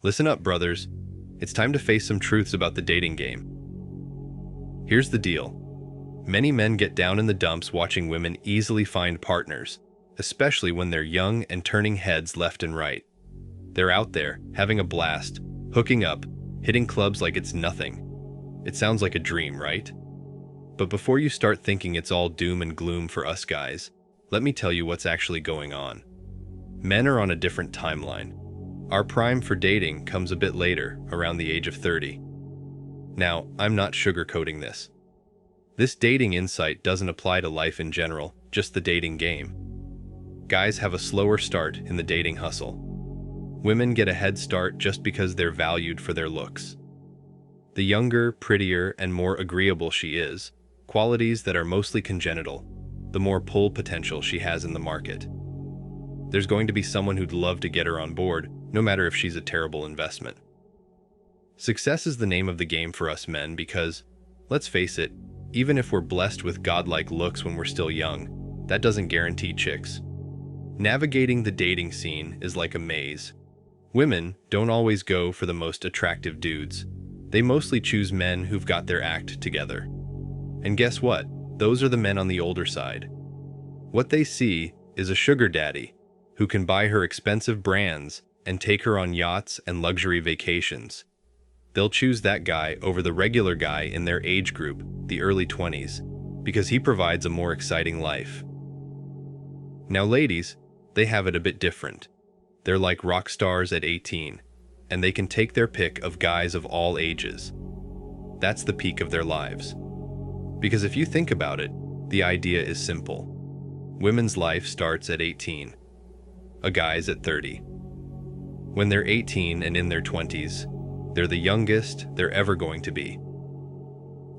Listen up, brothers. It's time to face some truths about the dating game. Here's the deal. Many men get down in the dumps watching women easily find partners, especially when they're young and turning heads left and right. They're out there, having a blast, hooking up, hitting clubs like it's nothing. It sounds like a dream, right? But before you start thinking it's all doom and gloom for us guys, let me tell you what's actually going on. Men are on a different timeline. Our prime for dating comes a bit later, around the age of 30. Now, I'm not sugarcoating this. This dating insight doesn't apply to life in general, just the dating game. Guys have a slower start in the dating hustle. Women get a head start just because they're valued for their looks. The younger, prettier, and more agreeable she is, qualities that are mostly congenital, the more pull potential she has in the market. There's going to be someone who'd love to get her on board, no matter if she's a terrible investment. Success is the name of the game for us men because, let's face it, even if we're blessed with godlike looks when we're still young, that doesn't guarantee chicks. Navigating the dating scene is like a maze. Women don't always go for the most attractive dudes. They mostly choose men who've got their act together. And guess what? Those are the men on the older side. What they see is a sugar daddy who can buy her expensive brands and take her on yachts and luxury vacations. They'll choose that guy over the regular guy in their age group, the early 20s, because he provides a more exciting life. Now ladies, they have it a bit different. They're like rock stars at 18, and they can take their pick of guys of all ages. That's the peak of their lives. Because if you think about it, the idea is simple. Women's life starts at 18. A guy's at 30. When they're 18 and in their 20s, they're the youngest they're ever going to be.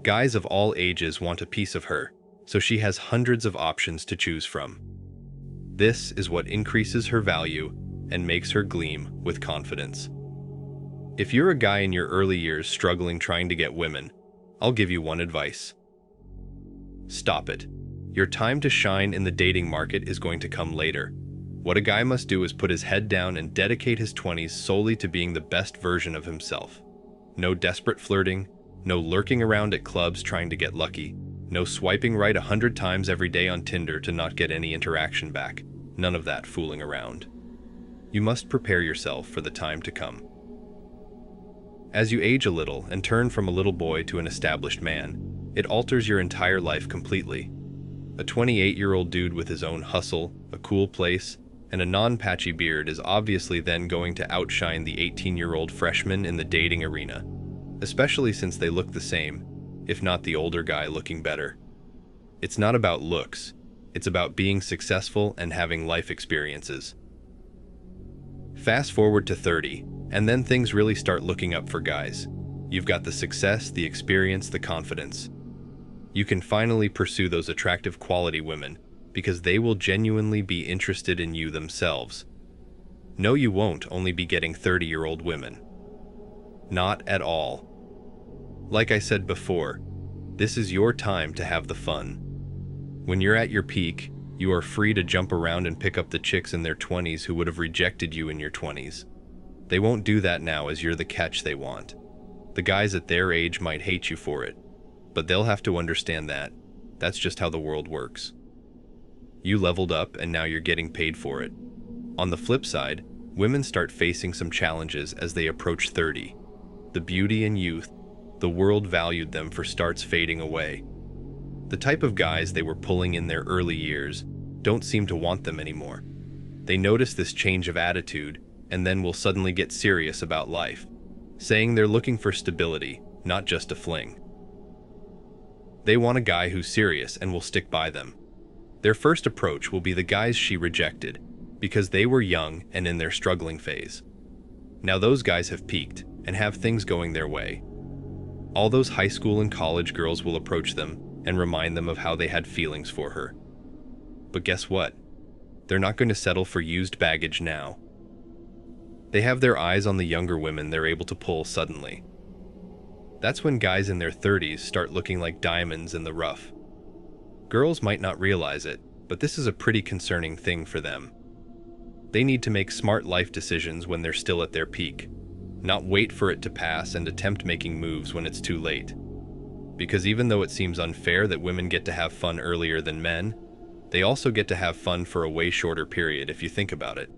Guys of all ages want a piece of her, so she has hundreds of options to choose from. This is what increases her value and makes her gleam with confidence. If you're a guy in your early years struggling trying to get women, I'll give you one advice. Stop it. Your time to shine in the dating market is going to come later. What a guy must do is put his head down and dedicate his 20s solely to being the best version of himself. No desperate flirting, no lurking around at clubs trying to get lucky, no swiping right 100 times every day on Tinder to not get any interaction back. None of that fooling around. You must prepare yourself for the time to come. As you age a little and turn from a little boy to an established man, it alters your entire life completely. A 28-year-old dude with his own hustle, a cool place, and a non-patchy beard is obviously then going to outshine the 18-year-old freshman in the dating arena, especially since they look the same, if not the older guy looking better. It's not about looks, it's about being successful and having life experiences. Fast forward to 30, and then things really start looking up for guys. You've got the success, the experience, the confidence. You can finally pursue those attractive quality women, because they will genuinely be interested in you themselves. No, you won't only be getting 30-year-old women. Not at all. Like I said before, this is your time to have the fun. When you're at your peak, you are free to jump around and pick up the chicks in their 20s who would have rejected you in your 20s. They won't do that now as you're the catch they want. The guys at their age might hate you for it, but they'll have to understand that. That's just how the world works. You leveled up and now you're getting paid for it. On the flip side, women start facing some challenges as they approach 30. The beauty and youth the world valued them for starts fading away. The type of guys they were pulling in their early years don't seem to want them anymore. They notice this change of attitude and then will suddenly get serious about life, saying they're looking for stability, not just a fling. They want a guy who's serious and will stick by them. Their first approach will be the guys she rejected because they were young and in their struggling phase. Now those guys have peaked and have things going their way. All those high school and college girls will approach them and remind them of how they had feelings for her. But guess what? They're not going to settle for used baggage now. They have their eyes on the younger women they're able to pull suddenly. That's when guys in their 30s start looking like diamonds in the rough. Girls might not realize it, but this is a pretty concerning thing for them. They need to make smart life decisions when they're still at their peak, not wait for it to pass and attempt making moves when it's too late. Because even though it seems unfair that women get to have fun earlier than men, they also get to have fun for a way shorter period if you think about it.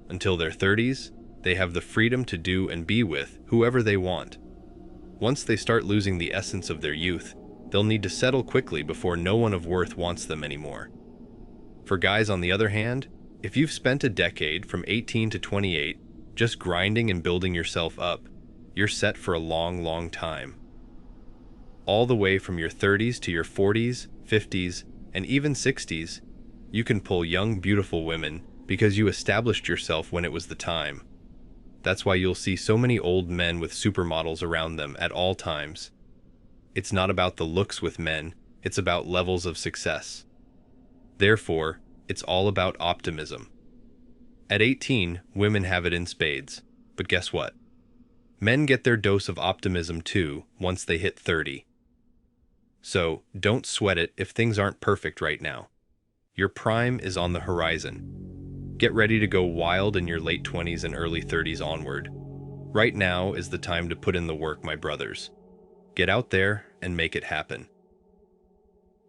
Until their 30s, they have the freedom to do and be with whoever they want. Once they start losing the essence of their youth, they'll need to settle quickly before no one of worth wants them anymore. For guys, on the other hand, if you've spent a decade from 18 to 28 just grinding and building yourself up, you're set for a long, long time. All the way from your 30s to your 40s, 50s, and even 60s, you can pull young, beautiful women because you established yourself when it was the time. That's why you'll see so many old men with supermodels around them at all times. It's not about the looks with men, it's about levels of success. Therefore, it's all about optimism. At 18, women have it in spades. But guess what? Men get their dose of optimism too once they hit 30. So, don't sweat it if things aren't perfect right now. Your prime is on the horizon. Get ready to go wild in your late 20s and early 30s onward. Right now is the time to put in the work, my brothers. Get out there and make it happen.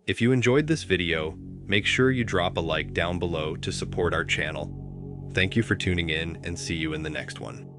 If you enjoyed this video, make sure you drop a like down below to support our channel. Thank you for tuning in, and see you in the next one.